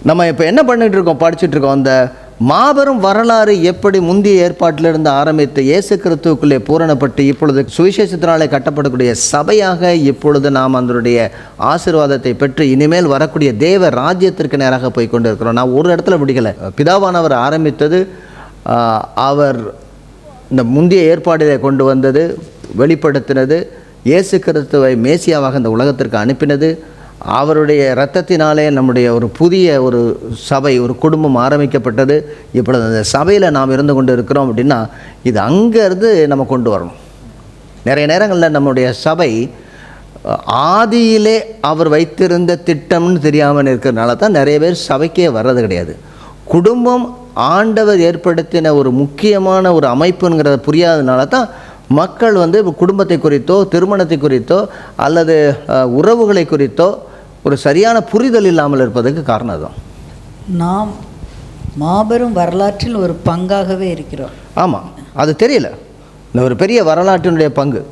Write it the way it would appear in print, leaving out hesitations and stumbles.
நம்ம இப்போ என்ன பண்ணிகிட்டு இருக்கோம், படிச்சுட்டு இருக்கோம். அந்த மாபெரும் வரலாறு எப்படி முந்தைய ஏற்பாட்டிலிருந்து ஆரம்பித்து இயேசு கிறிஸ்துவுக்குள்ளே பூரணப்பட்டு இப்பொழுது சுவிசேஷத்தினாலே கட்டப்படக்கூடிய சபையாக இப்பொழுது நாம் அதனுடைய ஆசீர்வாதத்தை பெற்று இனிமேல் வரக்கூடிய தேவ ராஜ்யத்திற்கு நேராக போய் கொண்டு இருக்கிறோம். நான் ஒரு இடத்துல முடிக்கலை. பிதாவானவர் ஆரம்பித்தது, அவர் இந்த முந்தைய ஏற்பாடிலே கொண்டு வந்தது, வெளிப்படுத்தினது, இயேசு கிறிஸ்துவை மேசியாவாக இந்த உலகத்திற்கு அனுப்பினது, அவருடைய இரத்தத்தினாலே நம்முடைய ஒரு புதிய ஒரு சபை, ஒரு குடும்பம் ஆரம்பிக்கப்பட்டது. இப்பொழுது அந்த சபையில் நாம் இருந்து கொண்டு இருக்கிறோம் அப்படின்னா இது அங்கேருந்து நம்ம கொண்டு வரணும். நிறைய நேரங்களில் நம்முடைய சபை ஆதியிலே அவர் வைத்திருந்த திட்டம்னு தெரியாமல் இருக்கிறதுனால தான் நிறைய பேர் சபைக்கே வர்றது கிடையாது. குடும்பம் ஆண்டவர் ஏற்படுத்தின ஒரு முக்கியமான ஒரு அமைப்புங்கிறத புரியாததுனால தான் மக்கள் குடும்பத்தை குறித்தோ திருமணத்தை குறித்தோ அல்லது உறவுகளை குறித்தோ ஒரு சரியான புரிதல் இல்லாமல் இருப்பதற்கு காரணம் அதுதான். நாம் மாபெரும் வரலாற்றில் ஒரு பங்காகவே இருக்கிறோம். ஆமாம், அது தெரியல. இந்த ஒரு பெரிய வரலாற்றினுடைய பங்கு